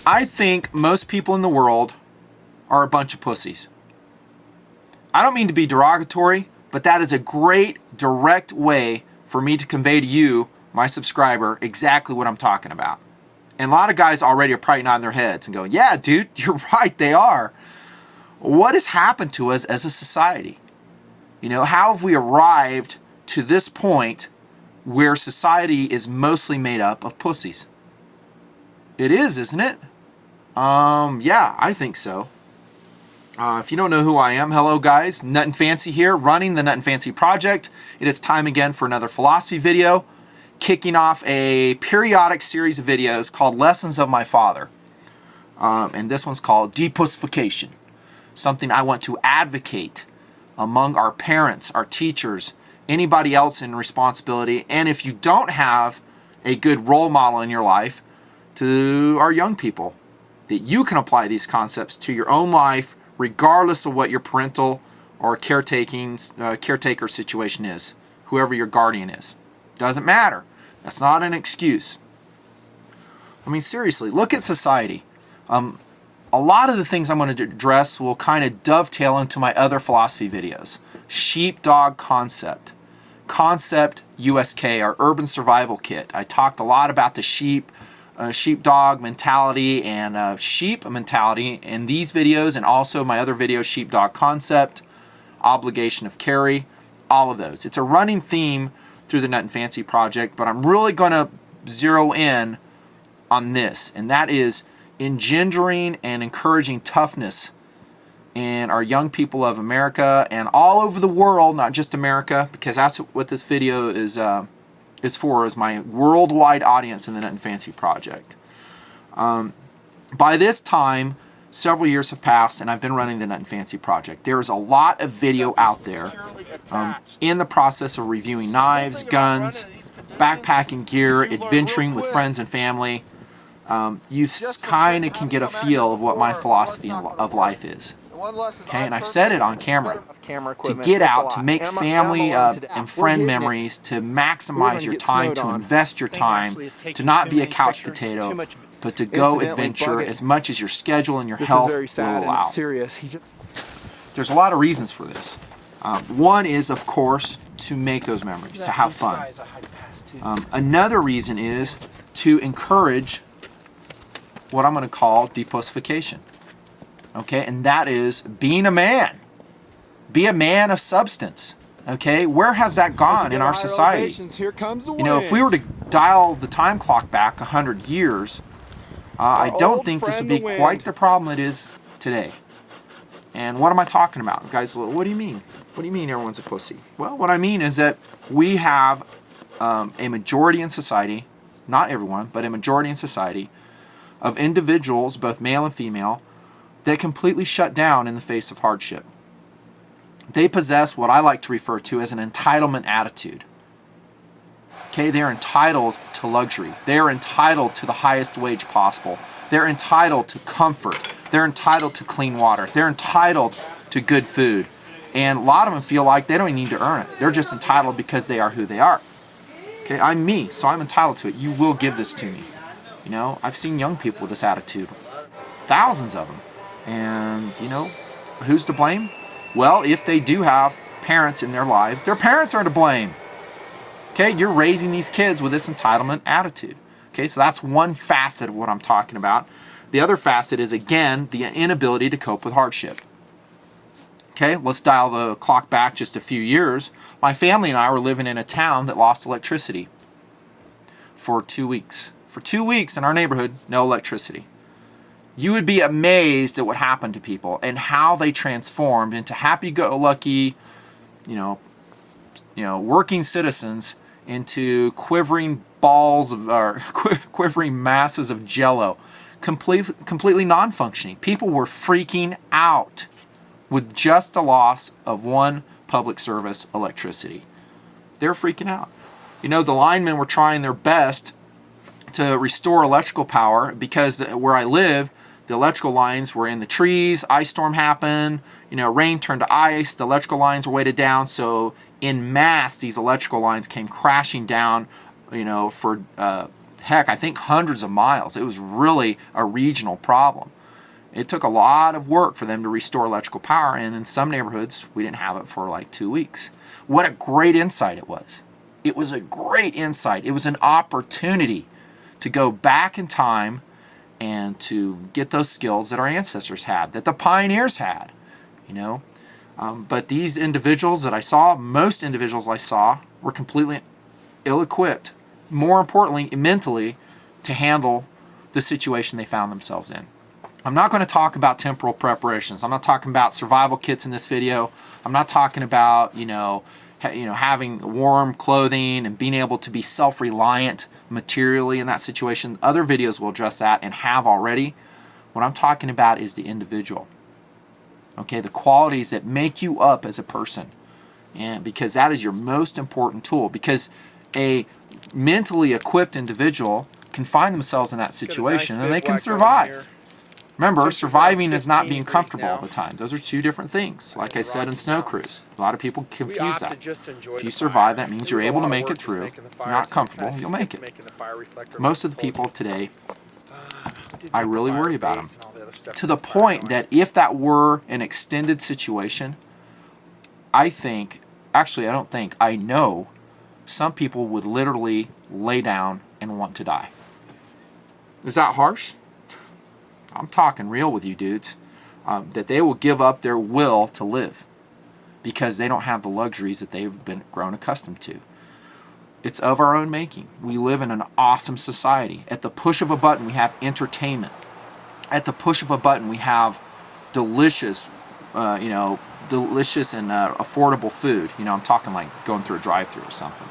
I think most people in the world are a bunch of pussies. I don't mean to be derogatory, but that is a great direct way for me to convey to you, my subscriber, exactly what I'm talking about. And a lot of guys already are probably nodding their heads and going, yeah, dude, you're right, they are. What has happened to us as a society? You know, how have we arrived to this point where society is mostly made up of pussies? It is, isn't it? Yeah, I think so. If you don't know who I am, hello guys, Nutnfancy here, running the Nutnfancy project. It is time again for another philosophy video, kicking off a periodic series of videos called Lessons of My Father. And this one's called Depussification, something I want to advocate among our parents, our teachers, anybody else in responsibility, and if you don't have a good role model in your life, to our young people, that you can apply these concepts to your own life regardless of what your parental or caretaker situation is, whoever your guardian is. Doesn't matter. That's not an excuse. I mean, seriously, look at society. A lot of the things I'm going to address will kind of dovetail into my other philosophy videos. Sheepdog concept. Concept USK, our urban survival kit. I talked a lot about the sheepdog mentality and sheep mentality in these videos, and also my other videos, sheepdog concept, obligation of carry, all of those. It's a running theme through the Nutnfancy project, but I'm really going to zero in on this, and that is engendering and encouraging toughness in our young people of America and all over the world, not just America, because that's what this video is for, is my worldwide audience in the Nutnfancy project. By this time, several years have passed, and I've been running the Nutnfancy project. There's a lot of video out there in the process of reviewing knives, guns, backpacking gear, adventuring with friends and family. You kind of can get a feel of what my philosophy of life is. Okay, and I've said it on camera. To get out, to make family and friend memories, to maximize your time, to invest your time, to not be a couch potato, but to go adventure as much as your schedule and your health will allow. There's a lot of reasons for this. One is, of course, to make those memories, to have fun. Another reason is to encourage what I'm going to call depussification. Okay, and that is being a man. Be a man of substance. Okay, where has that gone in our society? You know, if we were to dial the time clock back 100 years, I don't think this would be quite the problem it is today. And what am I talking about? Guys, what do you mean? What do you mean everyone's a pussy? Well, what I mean is that we have a majority in society, not everyone, but a majority in society, of individuals, both male and female, that completely shut down in the face of hardship. They possess what I like to refer to as an entitlement attitude. Okay, they're entitled to luxury. They're entitled to the highest wage possible. They're entitled to comfort. They're entitled to clean water. They're entitled to good food. And a lot of them feel like they don't even need to earn it. They're just entitled because they are who they are. Okay, I'm me, so I'm entitled to it. You will give this to me. You know, I've seen young people with this attitude. Thousands of them. And, you know, who's to blame? Well, if they do have parents in their lives, their parents are to blame. Okay, you're raising these kids with this entitlement attitude. Okay, so that's one facet of what I'm talking about. The other facet is, again, the inability to cope with hardship. Okay, let's dial the clock back just a few years. My family and I were living in a town that lost electricity for 2 weeks. For 2 weeks in our neighborhood, no electricity. You would be amazed at what happened to people and how they transformed into happy-go-lucky, working citizens into quivering balls of, or quivering masses of jello, completely non-functioning. People were freaking out with just the loss of one public service, electricity. They're freaking out. You know, the linemen were trying their best to restore electrical power because where I live, the electrical lines were in the trees. Ice storm happened. You know, rain turned to ice. The electrical lines were weighted down. So in mass, these electrical lines came crashing down, you know, for heck, I think hundreds of miles. It was really a regional problem. It took a lot of work for them to restore electrical power, and in some neighborhoods, we didn't have it for like 2 weeks. What a great insight it was. It was a great insight. It was an opportunity to go back in time and to get those skills that our ancestors had, that the pioneers had, you know. But these individuals that I saw, most individuals I saw, were completely ill-equipped, more importantly, mentally, to handle the situation they found themselves in. I'm not going to talk about temporal preparations. I'm not talking about survival kits in this video. I'm not talking about, having warm clothing and being able to be self-reliant materially in that situation. Other videos will address that and have already. What I'm talking about is the individual. Okay, the qualities that make you up as a person. And because that is your most important tool. Because a mentally equipped individual can find themselves in that situation and they can survive. Remember, surviving is not being comfortable all the time. Those are two different things. Like I said in Snow Cruise, a lot of people confuse that. If you survive, that means you're able to make it through. If you're not comfortable, you'll make it. Most of the people today, I really worry about them. To the point that if that were an extended situation, I know some people would literally lay down and want to die. Is that harsh? I'm talking real with you dudes, that they will give up their will to live because they don't have the luxuries that they've been grown accustomed to. It's of our own making. We live in an awesome society. At the push of a button, we have entertainment. At the push of a button, we have delicious, delicious and affordable food. I'm talking like going through a drive-thru or something.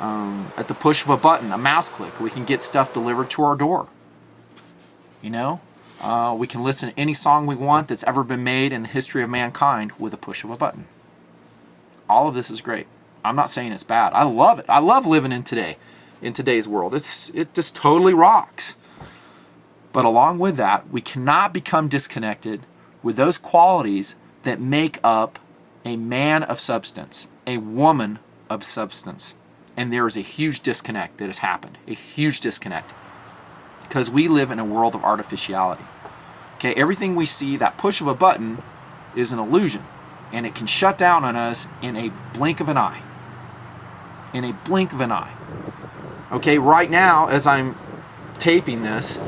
At the push of a button, a mouse click, we can get stuff delivered to our door. We can listen to any song we want that's ever been made in the history of mankind with a push of a button. All of this is great. I'm not saying it's bad. I love it. I love living in today's world. It just totally rocks. But along with that, we cannot become disconnected with those qualities that make up a man of substance, a woman of substance. And there is a huge disconnect that has happened. A huge disconnect. Because we live in a world of artificiality. Okay, everything we see, that push of a button, is an illusion. And it can shut down on us in a blink of an eye. In a blink of an eye. Okay, right now, as I'm taping this,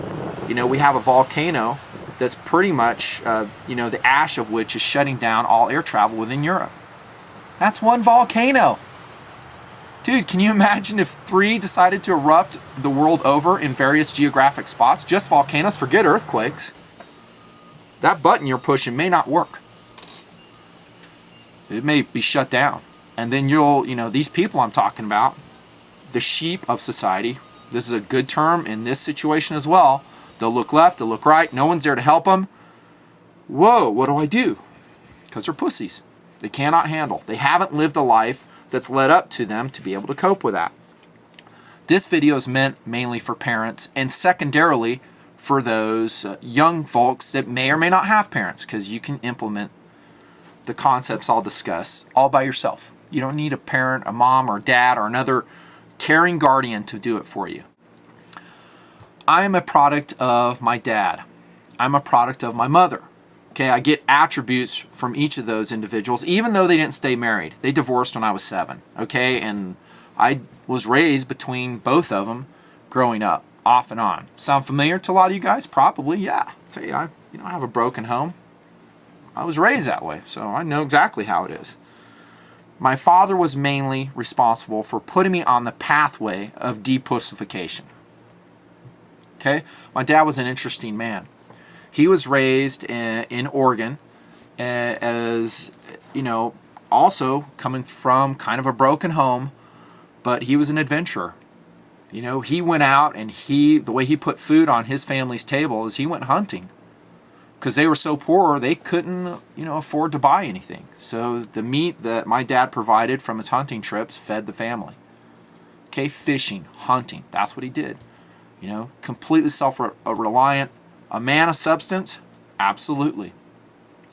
we have a volcano that's pretty much, the ash of which is shutting down all air travel within Europe. That's one volcano. Dude, can you imagine if 3 decided to erupt the world over in various geographic spots? Just volcanoes, forget earthquakes. That button you're pushing may not work. It may be shut down. And then these people I'm talking about, the sheep of society, this is a good term in this situation as well. They'll look left, they'll look right, no one's there to help them. Whoa, what do I do? Because they're pussies. They cannot handle. They haven't lived a life that's led up to them to be able to cope with that. This video is meant mainly for parents and secondarily for those young folks that may or may not have parents, because you can implement the concepts I'll discuss all by yourself. You don't need a parent, a mom or a dad or another caring guardian to do it for you. I am a product of my dad. I'm a product of my mother. Okay, I get attributes from each of those individuals, even though they didn't stay married. They divorced when I was 7, okay? And I was raised between both of them growing up, off and on. Sound familiar to a lot of you guys? Probably, yeah. Hey, I have a broken home. I was raised that way, so I know exactly how it is. My father was mainly responsible for putting me on the pathway of depussification. Okay? My dad was an interesting man. He was raised in Oregon as, also coming from kind of a broken home, but he was an adventurer. He went out and the way he put food on his family's table is he went hunting. Because they were so poor, they couldn't, afford to buy anything. So the meat that my dad provided from his hunting trips fed the family. Okay, fishing, hunting, that's what he did. Completely self-reliant. A man of substance? Absolutely.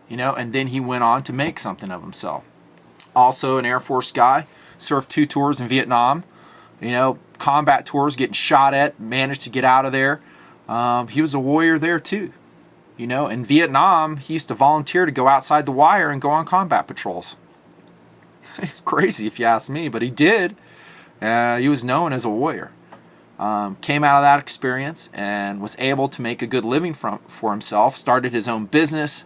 And then he went on to make something of himself. Also an Air Force guy, served 2 tours in Vietnam, combat tours, getting shot at, managed to get out of there. He was a warrior there too. You know, in Vietnam, he used to volunteer to go outside the wire and go on combat patrols. It's crazy if you ask me, but he did. He was known as a warrior. Came out of that experience and was able to make a good living for himself, started his own business,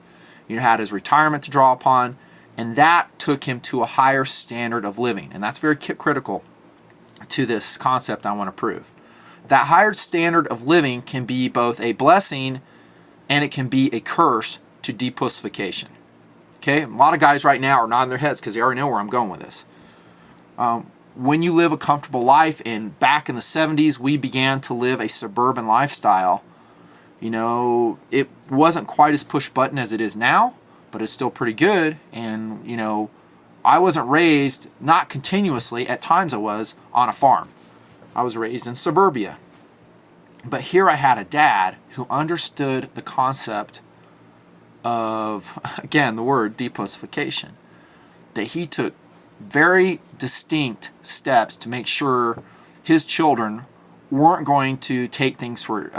you know, had his retirement to draw upon, and that took him to a higher standard of living. And that's very critical to this concept I want to prove. That higher standard of living can be both a blessing and it can be a curse to depussification. Okay, a lot of guys right now are nodding their heads because they already know where I'm going with this. When you live a comfortable life, and back in the 70s, we began to live a suburban lifestyle. You know, it wasn't quite as push button as it is now, but it's still pretty good. And, you know, I wasn't raised, not continuously, at times I was, on a farm. I was raised in suburbia. But here I had a dad who understood the concept of, again, the word depussification. That he took very distinct steps to make sure his children weren't going to take things for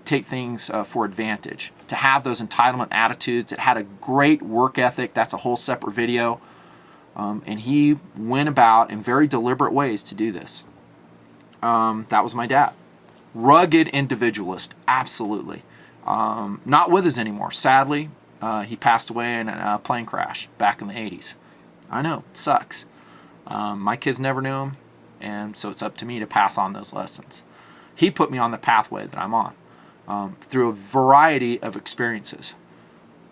advantage, to have those entitlement attitudes. It had a great work ethic. That's a whole separate video. And he went about in very deliberate ways to do this. That was my dad. Rugged individualist, absolutely. Not with us anymore. Sadly, he passed away in a plane crash back in the 80s. I know, it sucks. My kids never knew him, and so it's up to me to pass on those lessons. He put me on the pathway that I'm on through a variety of experiences,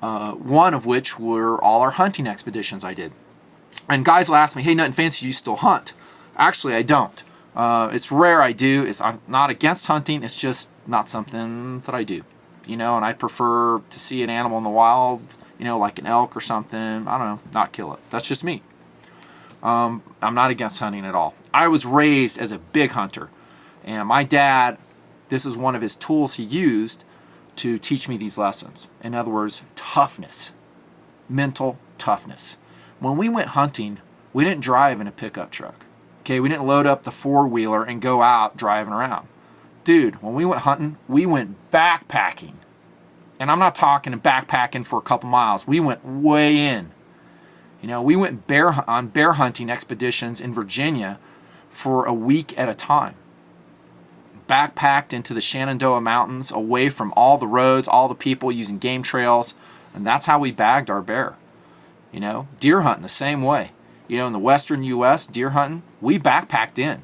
one of which were all our hunting expeditions I did. And guys will ask me, hey, Nutnfancy, do you still hunt? Actually, I don't. It's rare I do. I'm not against hunting. It's just not something that I do. You know, and I prefer to see an animal in the wild, you know, like an elk or something. I don't know, not kill it. That's just me. I'm not against hunting at all. I was raised as a big hunter. And my dad, this is one of his tools he used to teach me these lessons. In other words, toughness. Mental toughness. When we went hunting, we didn't drive in a pickup truck. Okay, we didn't load up the four-wheeler and go out driving around. Dude, when we went hunting, we went backpacking. And I'm not talking backpacking for a couple miles. We went way in. You know, we went on bear hunting expeditions in Virginia for a week at a time. Backpacked into the Shenandoah Mountains, away from all the roads, all the people, using game trails. And that's how we bagged our bear. You know, deer hunting the same way. You know, in the western U.S., deer hunting, we backpacked in.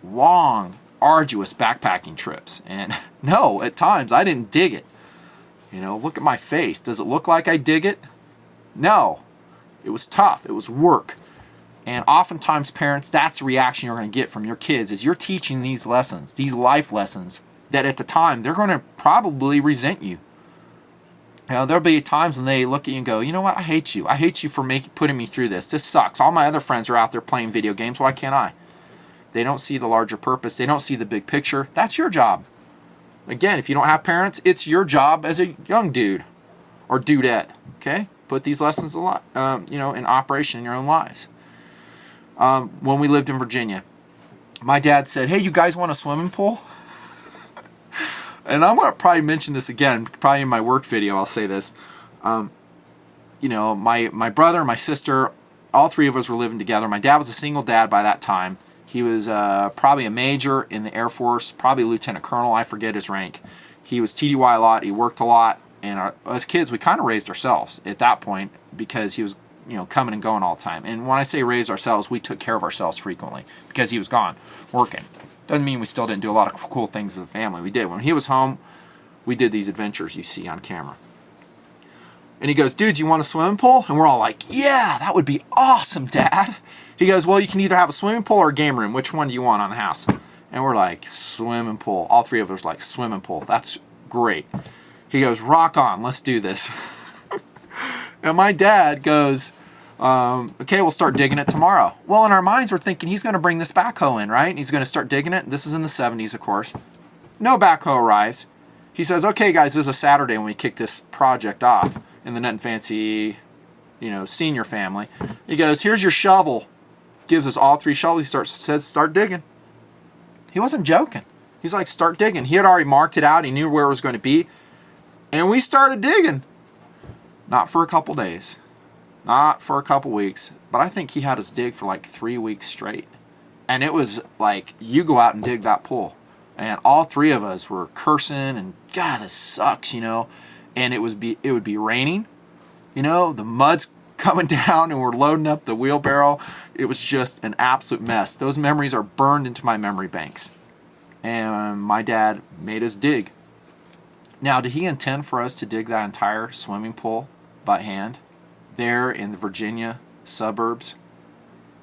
Long, arduous backpacking trips. And no, at times I didn't dig it. You know, look at my face. Does it look like I dig it? No. It was tough. It was work. And oftentimes, parents, that's the reaction you're going to get from your kids is you're teaching these lessons, these life lessons, that at the time, they're going to probably resent you. You know, there'll be times when they look at you and go, you know what, I hate you. I hate you for putting me through this. This sucks. All my other friends are out there playing video games. Why can't I? They don't see the larger purpose. They don't see the big picture. That's your job. Again, if you don't have parents, it's your job as a young dude or dudette. Okay, put these lessons a lot, you know, in operation in your own lives. When we lived in Virginia, my dad said, "Hey, you guys want a swimming pool?" And I'm gonna probably mention this again, probably in my work video. I'll say this. You know, my brother, my sister, all three of us were living together. My dad was a single dad by that time. He was probably a major in the Air Force, probably a lieutenant colonel. I forget his rank. He was TDY a lot. He worked a lot. And as kids, we kind of raised ourselves at that point because he was, you know, coming and going all the time. And when I say raise ourselves, we took care of ourselves frequently because he was gone working. Doesn't mean we still didn't do a lot of cool things as a family. We did. When he was home, we did these adventures you see on camera. And he goes, "Dude, you want a swimming pool?" And we're all like, "Yeah, that would be awesome, Dad." He goes, "Well, you can either have a swimming pool or a game room. Which one do you want on the house?" And we're like, "Swimming pool." All three of us like, "Swimming pool. That's great." He goes, "Rock on. Let's do this." And my dad goes, "Okay, we'll start digging it tomorrow." Well, in our minds, we're thinking he's going to bring this backhoe in, right? And he's going to start digging it. This is in the 70s, of course. No backhoe arrives. He says, "Okay, guys, this is a Saturday when we kick this project off in the Nutnfancy, you know, senior family." He goes, "Here's your shovel." Gives us all three shovels. He says, "Start digging." He wasn't joking. He's like, start digging. He had already marked it out. He knew where it was going to be. And we started digging. Not for a couple days. Not for a couple weeks. But I think he had us dig for like 3 weeks straight. And it was like, you go out and dig that pool. And all three of us were cursing and, God, this sucks, you know. And it would be raining. You know, the mud's coming down and we're loading up the wheelbarrow. It was just an absolute mess. Those memories are burned into my memory banks. And my dad made us dig. Now, did he intend for us to dig that entire swimming pool by hand there in the Virginia suburbs?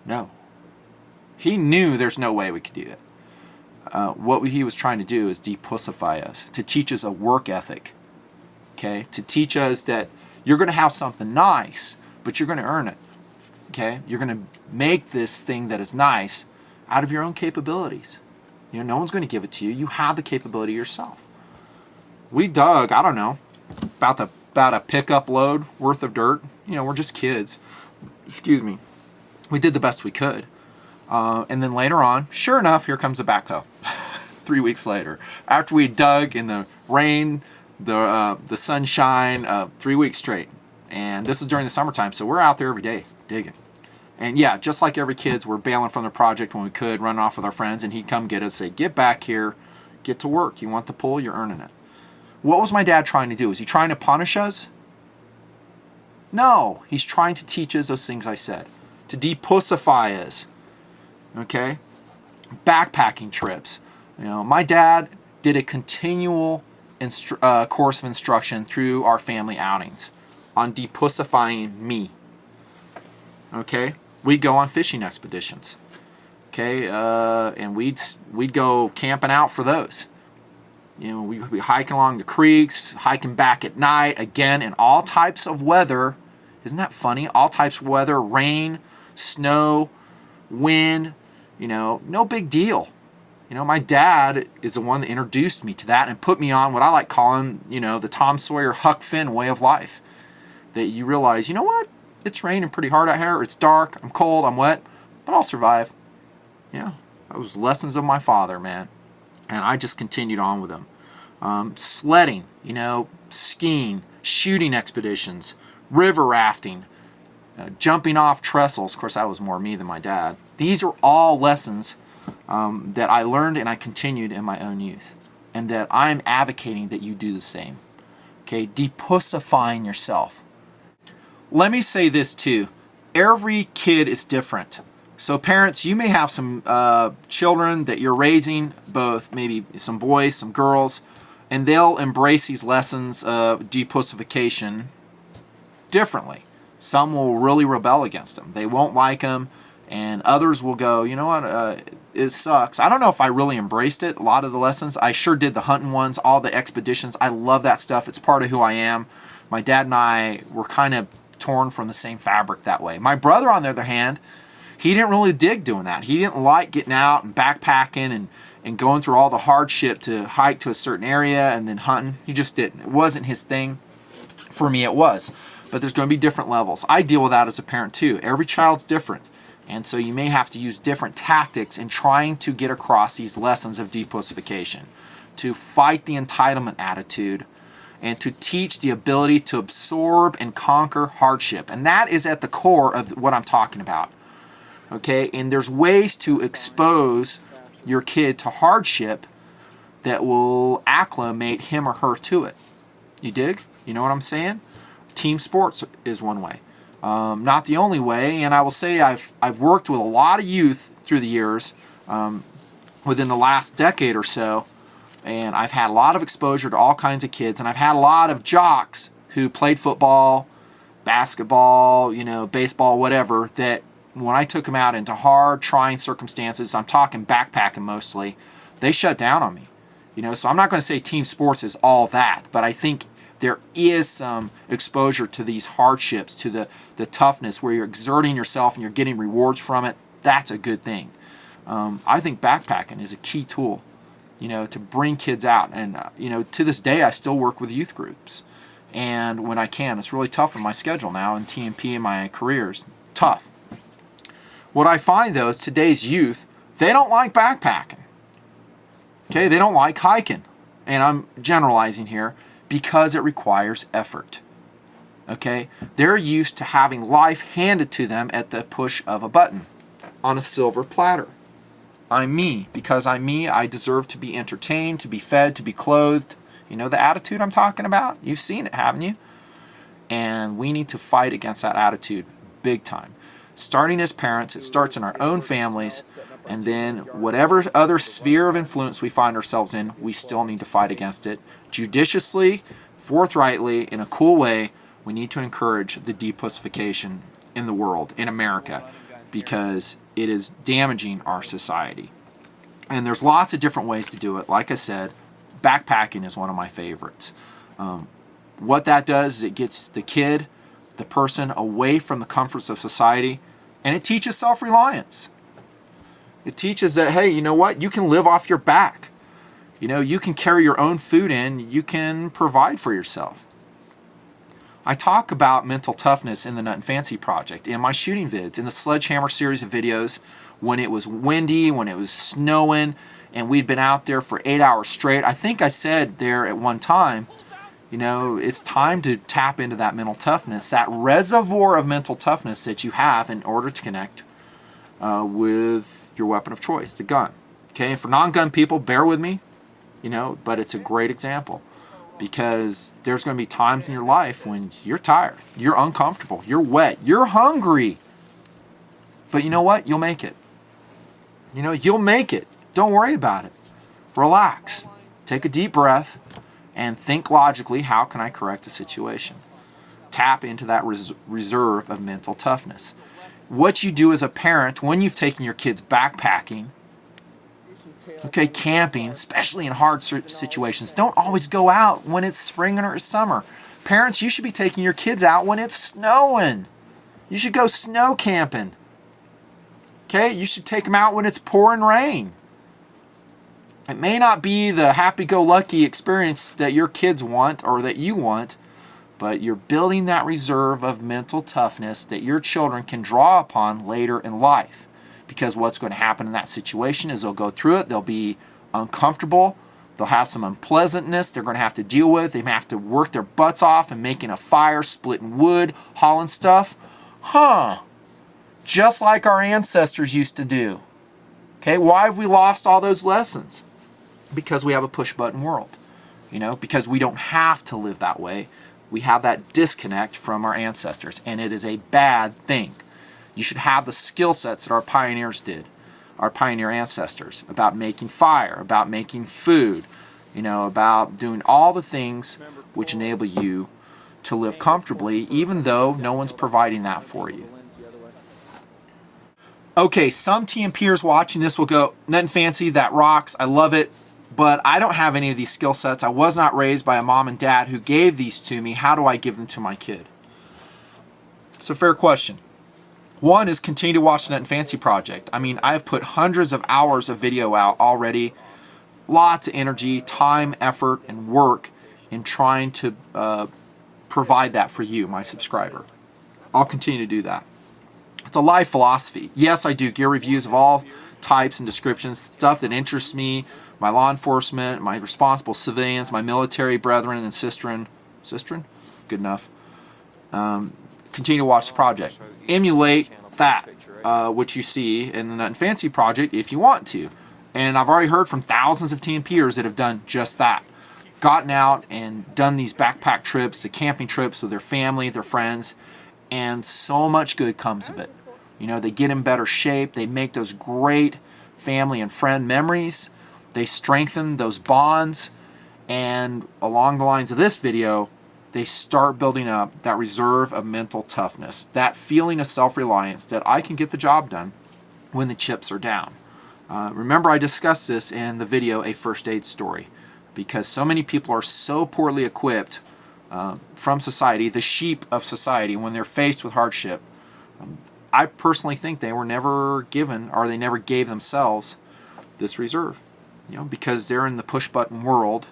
No. He knew there's no way we could do it. What he was trying to do is depussify us, to teach us a work ethic, okay? To teach us that you're going to have something nice, but you're going to earn it, okay? You're going to make this thing that is nice out of your own capabilities. You know, no one's going to give it to you. You have the capability yourself. We dug, I don't know, about a pickup load worth of dirt. You know, we're just kids. Excuse me. We did the best we could. And then later on, sure enough, here comes a backhoe. 3 weeks later, after we dug in the rain, the sunshine, 3 weeks straight. And this was during the summertime, so we're out there every day digging. And yeah, just like every kids, we're bailing from the project when we could, running off with our friends, and he'd come get us, say, get back here, get to work. You want the pool, you're earning it. What was my dad trying to do? Is he trying to punish us? No, he's trying to teach us those things I said, to depussify us. Okay? Backpacking trips. You know, my dad did a continual course of instruction through our family outings on depussifying me. Okay? We'd go on fishing expeditions. Okay? And we'd go camping out for those. You know, we'd be hiking along the creeks, hiking back at night, again, in all types of weather. Isn't that funny? All types of weather, rain, snow, wind, you know, no big deal. You know, my dad is the one that introduced me to that and put me on what I like calling, you know, the Tom Sawyer, Huck Finn way of life. That you realize, you know what? It's raining pretty hard out here. It's dark. I'm cold. I'm wet. But I'll survive. Yeah, that was lessons of my father, man. And I just continued on with them. Sledding, you know, skiing, shooting expeditions, river rafting, jumping off trestles. Of course, that was more me than my dad. These are all lessons that I learned and I continued in my own youth. And that I'm advocating that you do the same. Okay, depussifying yourself. Let me say this too. Every kid is different. So parents, you may have some children that you're raising, both maybe some boys, some girls, and they'll embrace these lessons of depussification differently. Some will really rebel against them. They won't like them, and others will go, you know what, it sucks. I don't know if I really embraced it, a lot of the lessons. I sure did the hunting ones, all the expeditions. I love that stuff. It's part of who I am. My dad and I were kind of torn from the same fabric that way. My brother, on the other hand, he didn't really dig doing that. He didn't like getting out and backpacking and going through all the hardship to hike to a certain area and then hunting. He just didn't. It wasn't his thing. For me, it was. But there's going to be different levels. I deal with that as a parent too. Every child's different. And so you may have to use different tactics in trying to get across these lessons of depussification, to fight the entitlement attitude, and to teach the ability to absorb and conquer hardship. And that is at the core of what I'm talking about. Okay, and there's ways to expose your kid to hardship that will acclimate him or her to it. You dig? You know what I'm saying? Team sports is one way. Not the only way, and I will say I've worked with a lot of youth through the years, within the last decade or so, and I've had a lot of exposure to all kinds of kids, and I've had a lot of jocks who played football, basketball, you know, baseball, whatever, that when I took them out into hard, trying circumstances, I'm talking backpacking mostly, they shut down on me. You know, so I'm not going to say team sports is all that, but I think there is some exposure to these hardships, to the toughness where you're exerting yourself and you're getting rewards from it. That's a good thing. I think backpacking is a key tool, you know, to bring kids out. And, you know, to this day, I still work with youth groups. And when I can, it's really tough in my schedule now, and TMP in my careers, tough. What I find, though, is today's youth, they don't like backpacking. Okay, they don't like hiking. And I'm generalizing here because it requires effort. Okay, they're used to having life handed to them at the push of a button on a silver platter. I'm me. Because I'm me, I deserve to be entertained, to be fed, to be clothed. You know the attitude I'm talking about? You've seen it, haven't you? And we need to fight against that attitude big time. Starting as parents, it starts in our own families, and then whatever other sphere of influence we find ourselves in, we still need to fight against it. Judiciously, forthrightly, in a cool way, we need to encourage the depussification in the world, in America, because it is damaging our society. And there's lots of different ways to do it. Like I said, backpacking is one of my favorites. What that does is it gets the kid, the person, away from the comforts of society, and it teaches self-reliance. It teaches that, hey, you know what? You can live off your back. You know, you can carry your own food in. You can provide for yourself. I talk about mental toughness in the Nutnfancy project, in my shooting vids, in the Sledgehammer series of videos, when it was windy, when it was snowing, and we'd been out there for 8 hours straight. I think I said there at one time, you know, it's time to tap into that mental toughness, that reservoir of mental toughness that you have in order to connect with your weapon of choice, the gun. Okay, and for non-gun people, bear with me, you know, but it's a great example. Because there's going to be times in your life when you're tired, you're uncomfortable, you're wet, you're hungry. But you know what? You'll make it. You know, you'll make it. Don't worry about it. Relax. Take a deep breath and think logically, how can I correct the situation? Tap into that reserve of mental toughness. What you do as a parent when you've taken your kids backpacking, okay, camping, especially in hard situations. Don't always go out when it's spring or summer. Parents, you should be taking your kids out when it's snowing. You should go snow camping. Okay, you should take them out when it's pouring rain. It may not be the happy-go-lucky experience that your kids want or that you want, but you're building that reserve of mental toughness that your children can draw upon later in life. Because what's going to happen in that situation is they'll go through it, they'll be uncomfortable, they'll have some unpleasantness they're going to have to deal with, they may have to work their butts off and making a fire, splitting wood, hauling stuff. Just like our ancestors used to do. Okay, why have we lost all those lessons? Because we have a push-button world. You know, because we don't have to live that way. We have that disconnect from our ancestors, and it is a bad thing. You should have the skill sets that our pioneers did, our pioneer ancestors, about making fire, about making food, you know, about doing all the things which enable you to live comfortably, even though no one's providing that for you. Okay, some TMPers watching this will go, Nutnfancy, that rocks, I love it, but I don't have any of these skill sets. I was not raised by a mom and dad who gave these to me. How do I give them to my kid? It's a fair question. One is continue to watch the Nutnfancy project. I mean, I've put hundreds of hours of video out already. Lots of energy, time, effort, and work in trying to provide that for you, my subscriber. I'll continue to do that. It's a life philosophy. Yes, I do gear reviews of all types and descriptions, stuff that interests me, my law enforcement, my responsible civilians, my military brethren and sistren. Sistren? Good enough. Continue to watch the project. Emulate that, which you see in the Nutnfancy project if you want to. And I've already heard from thousands of TMPers that have done just that. Gotten out and done these backpack trips, the camping trips with their family, their friends, and so much good comes of it. You know, they get in better shape, they make those great family and friend memories, they strengthen those bonds, and along the lines of this video, they start building up that reserve of mental toughness, that feeling of self-reliance that I can get the job done when the chips are down. Remember, I discussed this in the video, A First Aid Story, because so many people are so poorly equipped from society, the sheep of society, when they're faced with hardship. I personally think they were never given, or they never gave themselves this reserve, you know, because they're in the push-button world,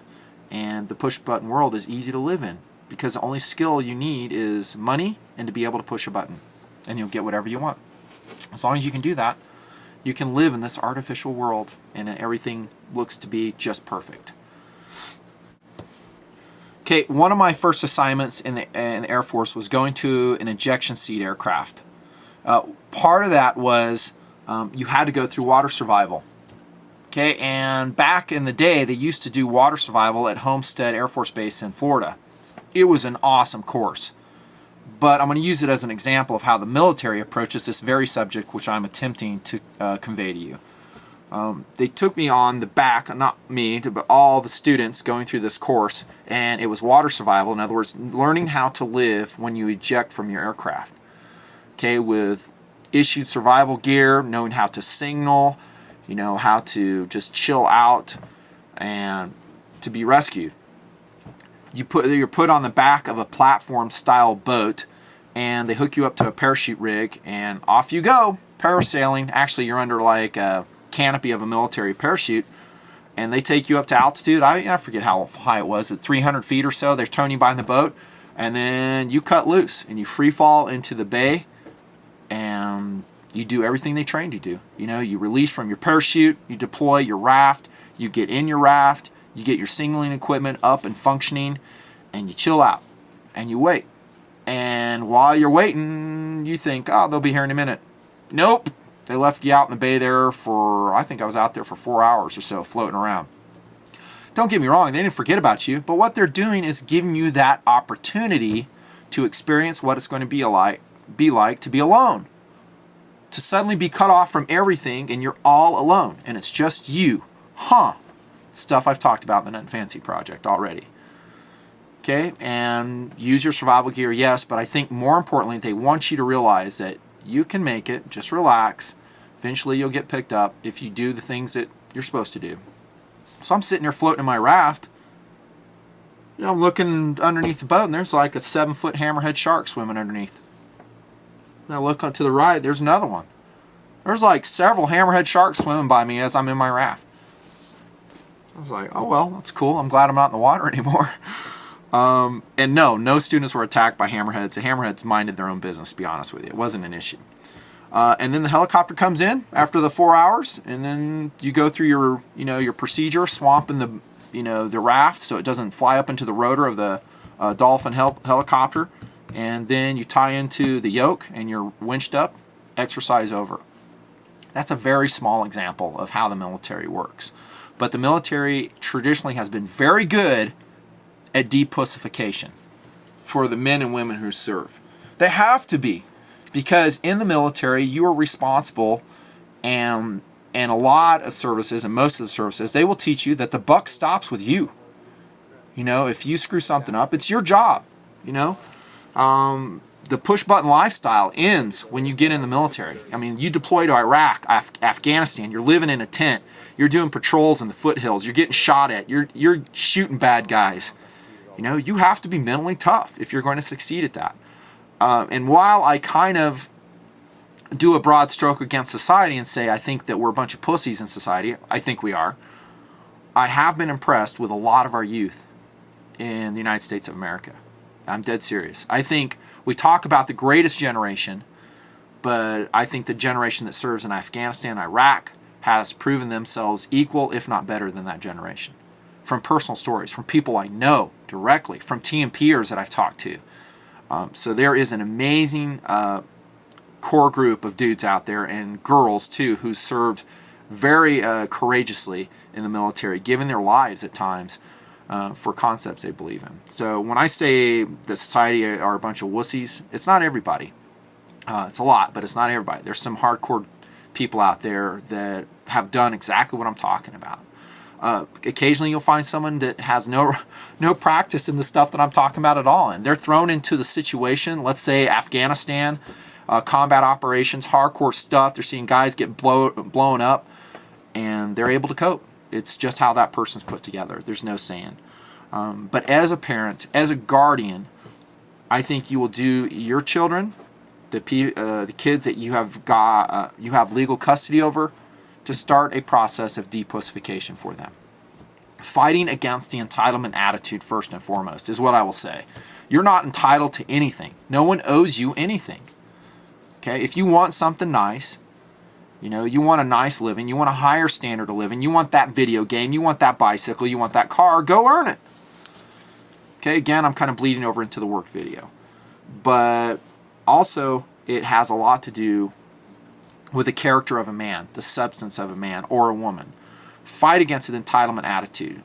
and the push-button world is easy to live in. Because the only skill you need is money and to be able to push a button. And you'll get whatever you want. As long as you can do that, You can live in this artificial world and everything looks to be just perfect. Okay, one of my first assignments in the Air Force was going to an ejection seat aircraft. Part of that was you had to go through water survival. Okay, and back in the day, they used to do water survival at Homestead Air Force Base in Florida. It was an awesome course. But I'm going to use it as an example of how the military approaches this very subject, which I'm attempting to convey to you. They took me on the back, not me, but all the students going through this course, and it was water survival. In other words, learning how to live when you eject from your aircraft. Okay, with issued survival gear, knowing how to signal, you know, how to just chill out and to be rescued. You're put on the back of a platform-style boat, and they hook you up to a parachute rig, and off you go, parasailing. Actually, you're under like a canopy of a military parachute, and they take you up to altitude. I forget how high it was, at 300 feet or so. They're towing you by in the boat, and then you cut loose, and you free fall into the bay, and you do everything they trained you to do. You know, you release from your parachute, you deploy your raft, you get in your raft, you get your signaling equipment up and functioning, and you chill out, and you wait. And while you're waiting, you think, oh, they'll be here in a minute. Nope. They left you out in the bay there for, I think I was out there for 4 hours or so, floating around. Don't get me wrong, they didn't forget about you, but what they're doing is giving you that opportunity to experience what it's going to be like to be alone. To suddenly be cut off from everything and you're all alone, and it's just you. Stuff I've talked about in the Nutnfancy project already. Okay, and use your survival gear, yes, but I think more importantly, they want you to realize that you can make it. Just relax. Eventually you'll get picked up if you do the things that you're supposed to do. So I'm sitting there floating in my raft. You know, I'm looking underneath the boat, and there's like a 7-foot hammerhead shark swimming underneath. And I look up to the right, there's another one. There's like several hammerhead sharks swimming by me as I'm in my raft. I was like, oh well, that's cool. I'm glad I'm not in the water anymore. And no students were attacked by hammerheads. The hammerheads minded their own business, to be honest with you. It wasn't an issue. And then the helicopter comes in after the 4 hours, and then you go through your procedure, swamping the raft so it doesn't fly up into the rotor of the Dolphin helicopter, and then you tie into the yoke and you're winched up. Exercise over. That's a very small example of how the military works. But the military traditionally has been very good at depussification for the men and women who serve. They have to be, because in the military you are responsible, and a lot of services, and most of the services, they will teach you that the buck stops with you. You know, if you screw something up, it's your job. You know, the push-button lifestyle ends when you get in the military. I mean, you deploy to Iraq, Afghanistan, you're living in a tent, you're doing patrols in the foothills, you're getting shot at, you're shooting bad guys. You know, you have to be mentally tough if you're going to succeed at that. And while I kind of do a broad stroke against society and say I think that we're a bunch of pussies in society, I think we are, I have been impressed with a lot of our youth in the United States of America. I'm dead serious. I think we talk about the greatest generation, but I think the generation that serves in Afghanistan, Iraq, has proven themselves equal, if not better than that generation. From personal stories, from people I know directly, from TMPers that I've talked to. So there is an amazing core group of dudes out there, and girls too, who served very courageously in the military, giving their lives at times for concepts they believe in. So when I say the society are a bunch of wussies, it's not everybody. It's a lot, but it's not everybody. There's some hardcore people out there that have done exactly what I'm talking about. Occasionally you'll find someone that has no practice in the stuff that I'm talking about at all, and they're thrown into the situation, let's say Afghanistan, combat operations, hardcore stuff. They're seeing guys get blown up, and they're able to cope. It's just how that person's put together. There's no saying. But as a parent, as a guardian, I think you will do your children, the kids that you have legal custody over, to start a process of depussification for them. Fighting against the entitlement attitude first and foremost is what I will say. You're not entitled to anything. No one owes you anything. Okay? If you want something nice, You know, you want a nice living, you want a higher standard of living, you want that video game, you want that bicycle, you want that car, go earn it. Okay, again, I'm kind of bleeding over into the work video. But also, it has a lot to do with the character of a man, the substance of a man or a woman. Fight against an entitlement attitude.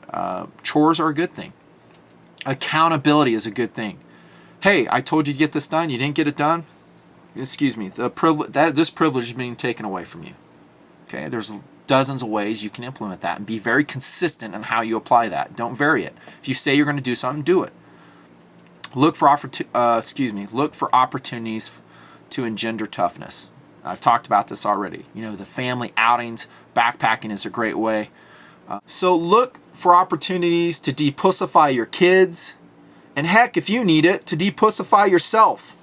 Chores are a good thing. Accountability is a good thing. Hey, I told you to get this done, you didn't get it done? Excuse me, this privilege is being taken away from you. Okay, there's dozens of ways you can implement that, and be very consistent in how you apply that. Don't vary it. If you say you're going to do something, do it. Look for opportunities to engender toughness. I've talked about this already. You know, the family outings, backpacking is a great way. So look for opportunities to depussify your kids, and heck, if you need it, to depussify yourself.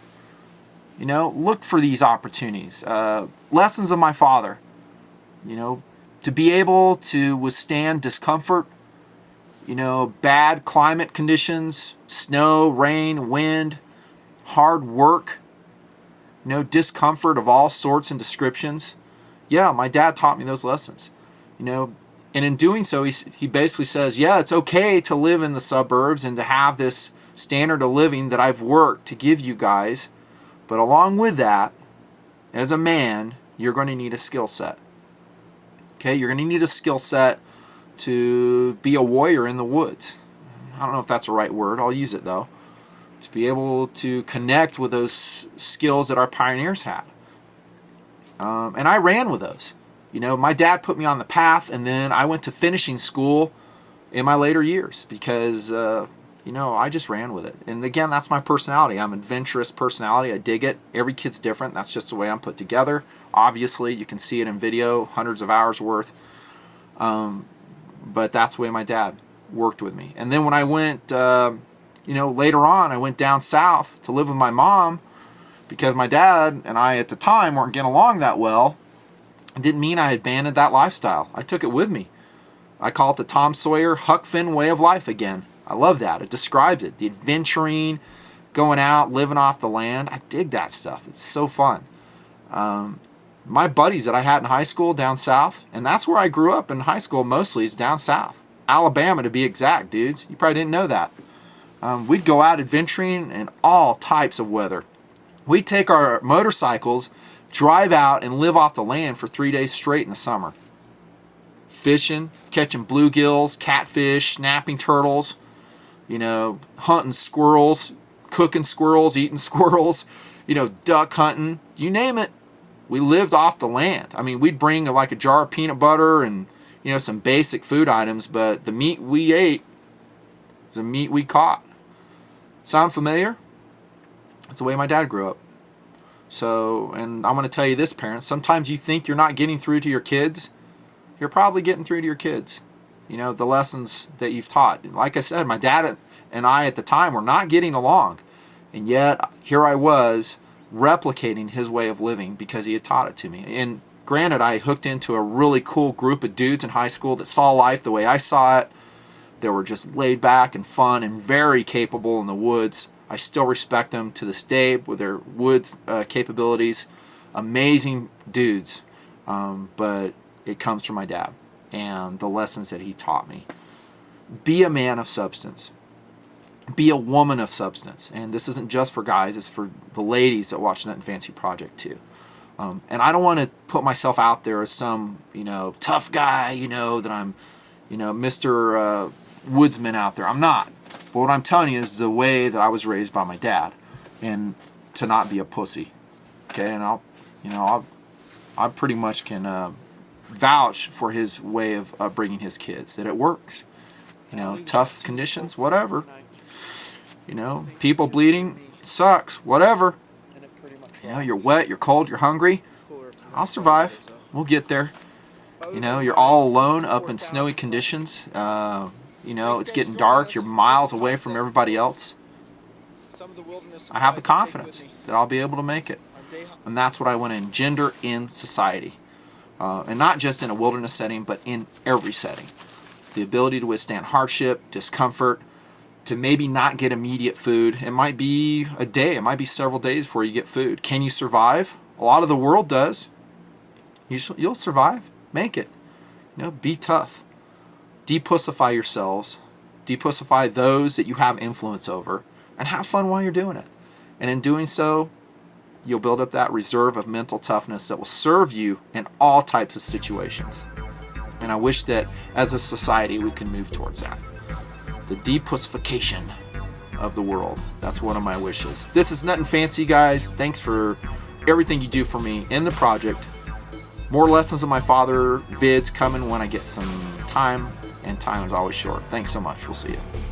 You know, look for these opportunities. Lessons of my father. You know, to be able to withstand discomfort, you know, bad climate conditions, snow, rain, wind, hard work, you know, discomfort of all sorts and descriptions. Yeah, my dad taught me those lessons. You know, and in doing so, he basically says, yeah, it's okay to live in the suburbs and to have this standard of living that I've worked to give you guys. But along with that, as a man, you're going to need a skill set. Okay, you're going to need a skill set to be a warrior in the woods. I don't know if that's the right word. I'll use it though. To be able to connect with those skills that our pioneers had. And I ran with those. You know, my dad put me on the path, and then I went to finishing school in my later years because, you know, I just ran with it. And again, that's my personality. I'm an adventurous personality. I dig it. Every kid's different. That's just the way I'm put together. Obviously, you can see it in video, hundreds of hours worth. But that's the way my dad worked with me. And then when I went, you know, later on, I went down south to live with my mom because my dad and I at the time weren't getting along that well. It didn't mean I abandoned that lifestyle. I took it with me. I call it the Tom Sawyer, Huck Finn way of life again. I love that. It describes it. The adventuring, going out, living off the land. I dig that stuff. It's so fun. My buddies that I had in high school down south, and that's where I grew up in high school mostly, is down south. Alabama to be exact, dudes. You probably didn't know that. We'd go out adventuring in all types of weather. We'd take our motorcycles, drive out, and live off the land for 3 days straight in the summer. Fishing, catching bluegills, catfish, snapping turtles, you know, hunting squirrels, cooking squirrels, eating squirrels, you know, duck hunting, you name it. We lived off the land. I mean, we'd bring like a jar of peanut butter and, you know, some basic food items, but the meat we ate was the meat we caught. Sound familiar? That's the way my dad grew up. So, and I'm going to tell you this, parents, sometimes you think you're not getting through to your kids. You're probably getting through to your kids. You know, the lessons that you've taught. Like I said, my dad and I at the time were not getting along. And yet, here I was replicating his way of living because he had taught it to me. And granted, I hooked into a really cool group of dudes in high school that saw life the way I saw it. They were just laid back and fun and very capable in the woods. I still respect them to this day with their woods capabilities. Amazing dudes. But it comes from my dad and the lessons that he taught me. Be a man of substance. Be a woman of substance. And this isn't just for guys, it's for the ladies that watch Nutnfancy Project too. And I don't want to put myself out there as some, you know, tough guy, you know, that I'm, you know, Mr. Woodsman out there. I'm not. But what I'm telling you is the way that I was raised by my dad, and to not be a pussy. Okay, and I pretty much can vouch for his way of bringing his kids, that it works. You know, tough conditions, whatever. You know, people bleeding sucks, whatever. You know, you're wet, you're cold, you're hungry. I'll survive. We'll get there. You know, you're all alone up in snowy conditions. You know, it's getting dark. You're miles away from everybody else. I have the confidence that I'll be able to make it. And that's what I want to engender in society. And not just in a wilderness setting, but in every setting. The ability to withstand hardship, discomfort, to maybe not get immediate food. It might be a day. It might be several days before you get food. Can you survive? A lot of the world does. You'll survive. Make it. Be tough. Depussify yourselves. Depussify those that you have influence over, and have fun while you're doing it. And in doing so, you'll build up that reserve of mental toughness that will serve you in all types of situations. And I wish that as a society we can move towards that. The depussification of the world. That's one of my wishes. This is Nutnfancy, guys. Thanks for everything you do for me in the project. More lessons of my father vids coming when I get some time, and time is always short. Thanks so much. We'll see you.